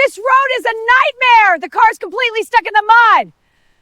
This road is a nightmare! The car's completely stuck in the mud!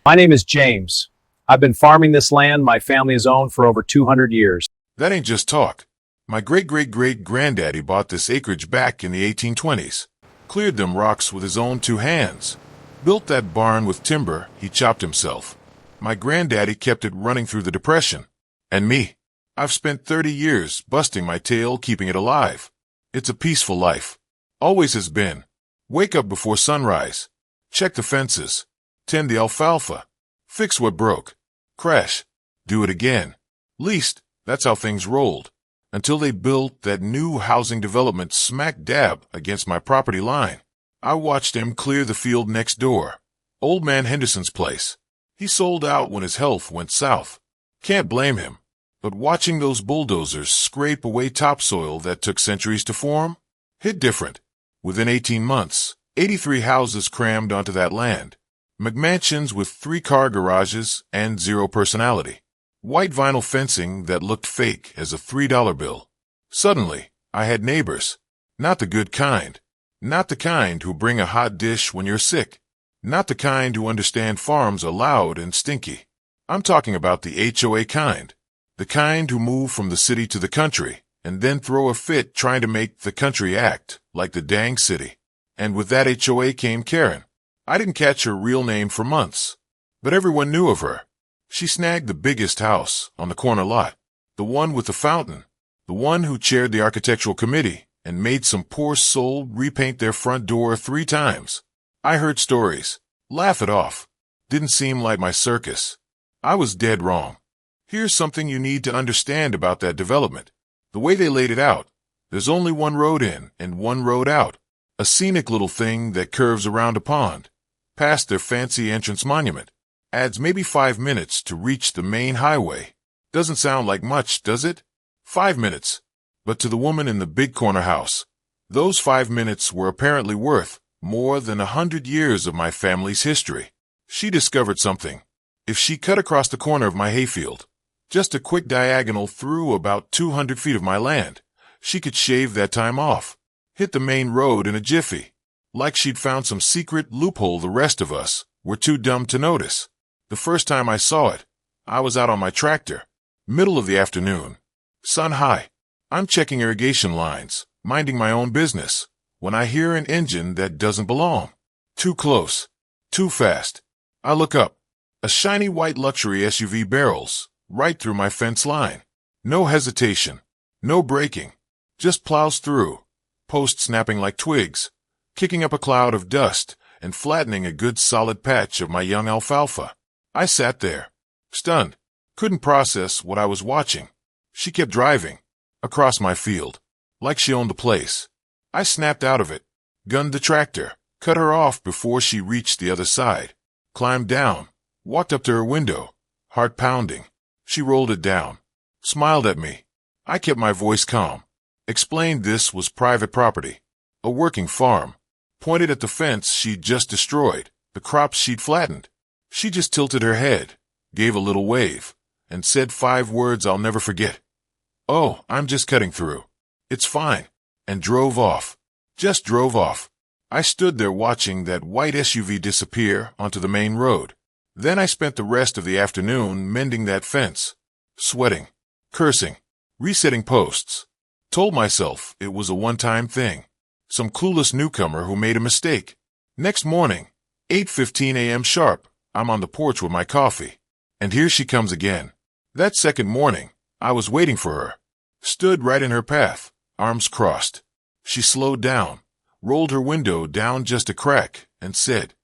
My name is James. I've been farming this land my family has owned for over 200 years. That ain't just talk. My great-great-great-granddaddy bought this acreage back in the 1820s, cleared them rocks with his own two hands, built that barn with timber he chopped himself. My granddaddy kept it running through the Depression. And me, I've spent 30 years busting my tail keeping it alive. It's a peaceful life. Always has been. Wake up before sunrise. Check the fences. Tend the alfalfa. Fix what broke. Crash. Do it again. Least, that's how things rolled. Until they built that new housing development smack dab against my property line. I watched him clear the field next door. Old man Henderson's place. He sold out when his health went south. Can't blame him. But watching those bulldozers scrape away topsoil that took centuries to form, hit different. Within 18 months, 83 houses crammed onto that land. McMansions with 3-car garages and zero personality. White vinyl fencing that looked fake as a $3 bill. Suddenly, I had neighbors. Not the good kind. Not the kind who bring a hot dish when you're sick. Not the kind who understand farms are loud and stinky. I'm talking about the HOA kind. The kind who move from the city to the country and then throw a fit trying to make the country act like the dang city. And with that HOA came Karen. I didn't catch her real name for months, but everyone knew of her. She snagged the biggest house on the corner lot, the one with the fountain, the one who chaired the architectural committee and made some poor soul repaint their front door 3 times. I heard stories. Laugh it off. Didn't seem like my circus. I was dead wrong. Here's something you need to understand about that development. The way they laid it out, there's only one road in and one road out. A scenic little thing that curves around a pond, past their fancy entrance monument. Adds maybe 5 minutes to reach the main highway. Doesn't sound like much, does it? 5 minutes. But to the woman in the big corner house, those 5 minutes were apparently worth more than 100 years of my family's history. She discovered something. If she cut across the corner of my hayfield, just a quick diagonal through about 200 feet of my land, she could shave that time off. Hit the main road in a jiffy. Like she'd found some secret loophole the rest of us were too dumb to notice. The first time I saw it, I was out on my tractor. Middle of the afternoon. Sun high. I'm checking irrigation lines, minding my own business, when I hear an engine that doesn't belong. Too close. Too fast. I look up. A shiny white luxury SUV barrels right through my fence line. No hesitation. No braking. Just plows through. Posts snapping like twigs, kicking up a cloud of dust and flattening a good solid patch of my young alfalfa. I sat there, stunned, couldn't process what I was watching. She kept driving, across my field, like she owned the place. I snapped out of it, gunned the tractor, cut her off before she reached the other side, climbed down, walked up to her window, heart pounding. She rolled it down, smiled at me. I kept my voice calm, explained this was private property, a working farm, pointed at the fence she'd just destroyed, the crops she'd flattened. She just tilted her head, gave a little wave, and said 5 words I'll never forget. "Oh, I'm just cutting through. It's fine," and drove off. Just drove off. I stood there watching that white SUV disappear onto the main road. Then I spent the rest of the afternoon mending that fence, sweating, cursing, resetting posts. Told myself it was a one-time thing. Some clueless newcomer who made a mistake. Next morning, 8:15 a.m. sharp, I'm on the porch with my coffee. And here she comes again. That second morning, I was waiting for her. Stood right in her path, arms crossed. She slowed down, rolled her window down just a crack, and said,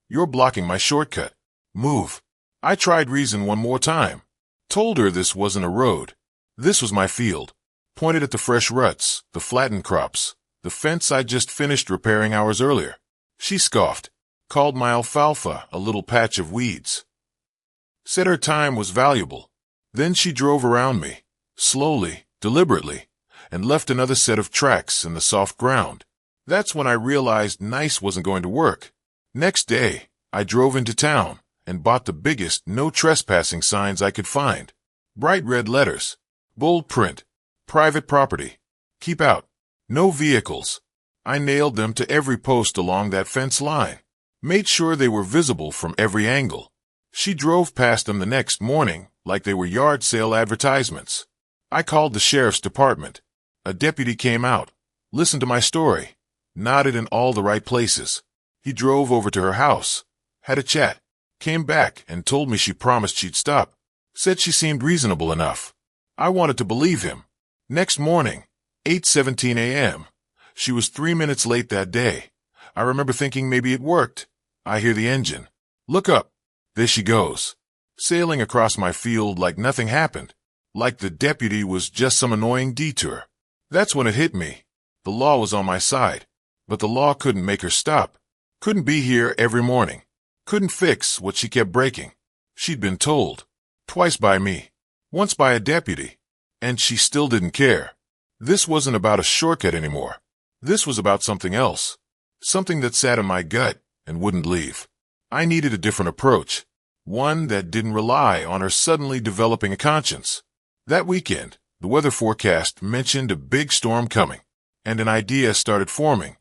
"You're blocking my shortcut. Move." I tried reason one more time. Told her this wasn't a road. This was my field. Pointed at the fresh ruts, the flattened crops, the fence I just finished repairing hours earlier. She scoffed, called my alfalfa a little patch of weeds. Said her time was valuable. Then she drove around me, slowly, deliberately, and left another set of tracks in the soft ground. That's when I realized nice wasn't going to work. Next day, I drove into town and bought the biggest no trespassing signs I could find. Bright red letters, bold print, private property, keep out, no vehicles. I nailed them to every post along that fence line. Made sure they were visible from every angle. She drove past them the next morning like they were yard sale advertisements. I called the sheriff's department. A deputy came out, listened to my story, nodded in all the right places. He drove over to her house, had a chat, came back and told me she promised she'd stop. Said she seemed reasonable enough. I wanted to believe him. Next morning, 8:17 a.m. She was 3 minutes late that day. I remember thinking maybe it worked. I hear the engine. Look up. There she goes. Sailing across my field like nothing happened. Like the deputy was just some annoying detour. That's when it hit me. The law was on my side. But the law couldn't make her stop. Couldn't be here every morning. Couldn't fix what she kept breaking. She'd been told. Twice by me. Once by a deputy. And she still didn't care. This wasn't about a shortcut anymore. This was about something else. Something that sat in my gut and wouldn't leave. I needed a different approach. One that didn't rely on her suddenly developing a conscience. That weekend, the weather forecast mentioned a big storm coming, and an idea started forming.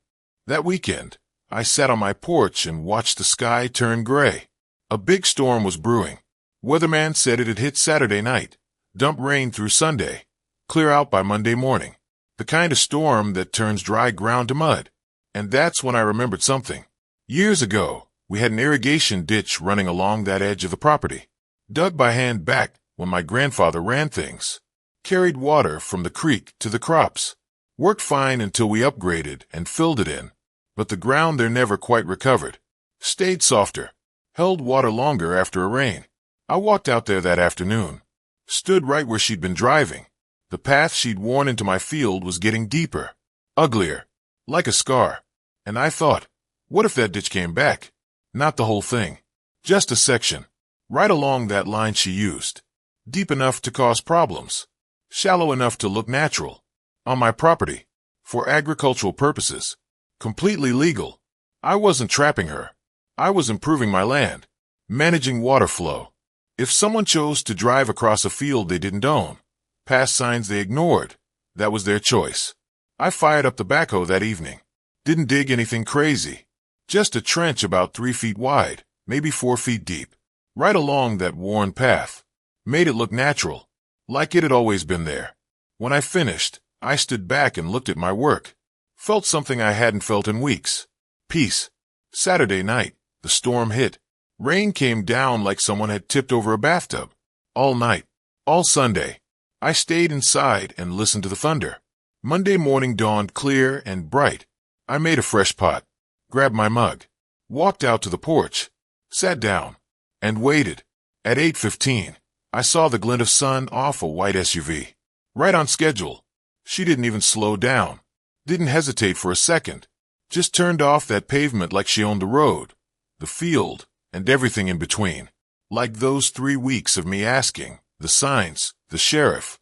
That weekend, I sat on my porch and watched the sky turn gray. A big storm was brewing. Weatherman said it'd hit Saturday night, dump rain through Sunday, clear out by Monday morning. The kind of storm that turns dry ground to mud. And that's when I remembered something. Years ago, we had an irrigation ditch running along that edge of the property. Dug by hand back when my grandfather ran things. Carried water from the creek to the crops. Worked fine until we upgraded and filled it in. But the ground there never quite recovered. Stayed softer. Held water longer after a rain. I walked out there that afternoon. Stood right where she'd been driving. The path she'd worn into my field was getting deeper. Uglier. Like a scar. And I thought, what if that ditch came back? Not the whole thing. Just a section. Right along that line she used. Deep enough to cause problems. Shallow enough to look natural. On my property. For agricultural purposes. Completely legal. I wasn't trapping her. I was improving my land. Managing water flow. If someone chose to drive across a field they didn't own, past signs they ignored, that was their choice. I fired up the backhoe that evening. Didn't dig anything crazy. Just a trench about 3 feet wide, maybe 4 feet deep. Right along that worn path. Made it look natural. Like it had always been there. When I finished, I stood back and looked at my work. Felt something I hadn't felt in weeks. Peace. Saturday night, the storm hit. Rain came down like someone had tipped over a bathtub. All night. All Sunday. I stayed inside and listened to the thunder. Monday morning dawned clear and bright. I made a fresh pot, grabbed my mug, walked out to the porch, sat down, and waited. At 8:15, I saw the glint of sun off a white SUV. Right on schedule. She didn't even slow down. Didn't hesitate for a second. Just turned off that pavement like she owned the road, the field, and everything in between. Like those 3 weeks of me asking, the signs, the sheriff.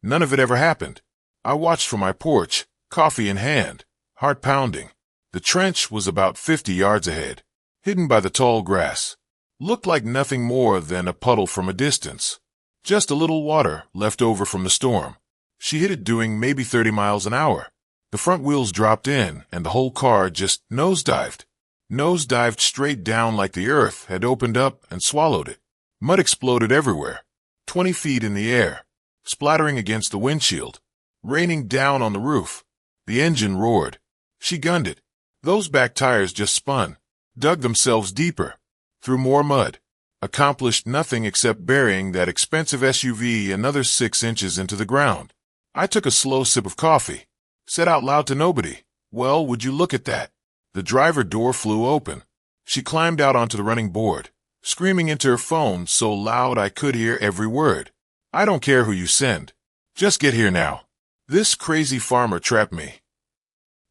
None of it ever happened. I watched from my porch, coffee in hand, heart pounding. The trench was about 50 yards ahead, hidden by the tall grass. Looked like nothing more than a puddle from a distance. Just a little water left over from the storm. She hit it doing maybe 30 miles an hour. The front wheels dropped in, and the whole car just nosedived. Nosedived straight down like the earth had opened up and swallowed it. Mud exploded everywhere. 20 feet in the air, splattering against the windshield. Raining down on the roof. The engine roared. She gunned it. Those back tires just spun, dug themselves deeper, through more mud. Accomplished nothing except burying that expensive SUV another 6 inches into the ground. I took a slow sip of coffee. Said out loud to nobody, "Well, would you look at that?" The driver door flew open. She climbed out onto the running board, screaming into her phone so loud I could hear every word. "I don't care who you send. Just get here now. This crazy farmer trapped me."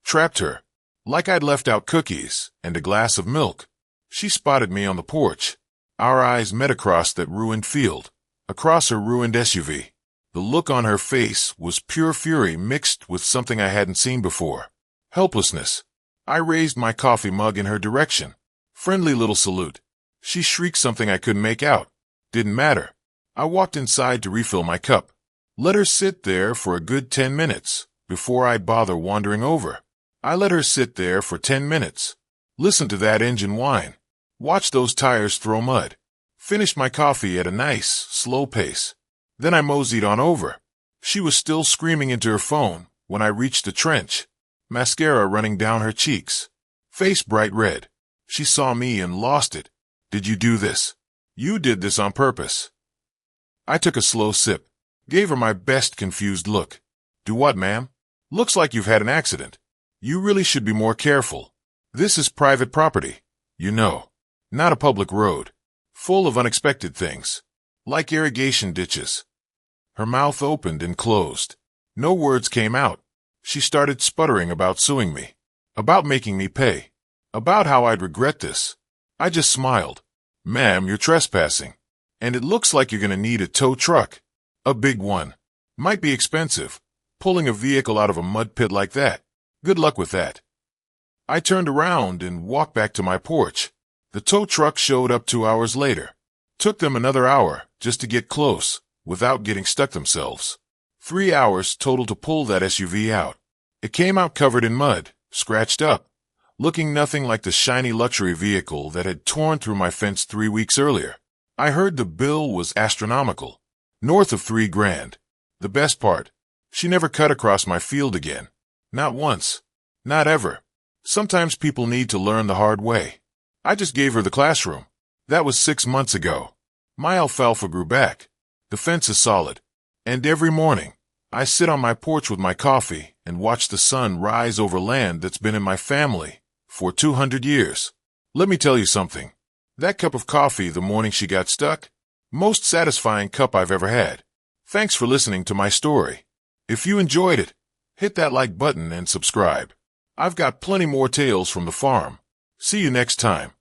Trapped her. Like I'd left out cookies and a glass of milk. She spotted me on the porch. Our eyes met across that ruined field, across her ruined SUV. The look on her face was pure fury mixed with something I hadn't seen before. Helplessness. I raised my coffee mug in her direction. Friendly little salute. She shrieked something I couldn't make out. Didn't matter. I walked inside to refill my cup. Let her sit there for a good 10 minutes before I'd bother wandering over. I let her sit there for 10 minutes. Listen to that engine whine. Watch those tires throw mud. Finished my coffee at a nice, slow pace. Then I moseyed on over. She was still screaming into her phone when I reached the trench. Mascara running down her cheeks. Face bright red. She saw me and lost it. Did you do this? You did this on purpose. I took a slow sip. Gave her my best confused look. Do what, ma'am? Looks like you've had an accident. You really should be more careful. This is private property, you know. Not a public road. Full of unexpected things. Like irrigation ditches. Her mouth opened and closed. No words came out. She started sputtering about suing me. About making me pay. About how I'd regret this. I just smiled. Ma'am, you're trespassing. And it looks like you're gonna need a tow truck. A big one. Might be expensive. Pulling a vehicle out of a mud pit like that. Good luck with that. I turned around and walked back to my porch. The tow truck showed up 2 hours later. Took them another hour just to get close, without getting stuck themselves. 3 hours total to pull that SUV out. It came out covered in mud, scratched up, looking nothing like the shiny luxury vehicle that had torn through my fence 3 weeks earlier. I heard the bill was astronomical. North of $3,000. The best part, she never cut across my field again. Not once. Not ever. Sometimes people need to learn the hard way. I just gave her the classroom. That was 6 months ago. My alfalfa grew back. The fence is solid. And every morning, I sit on my porch with my coffee and watch the sun rise over land that's been in my family for 200 years. Let me tell you something. That cup of coffee the morning she got stuck, most satisfying cup I've ever had. Thanks for listening to my story. If you enjoyed it, hit that like button and subscribe. I've got plenty more tales from the farm. See you next time.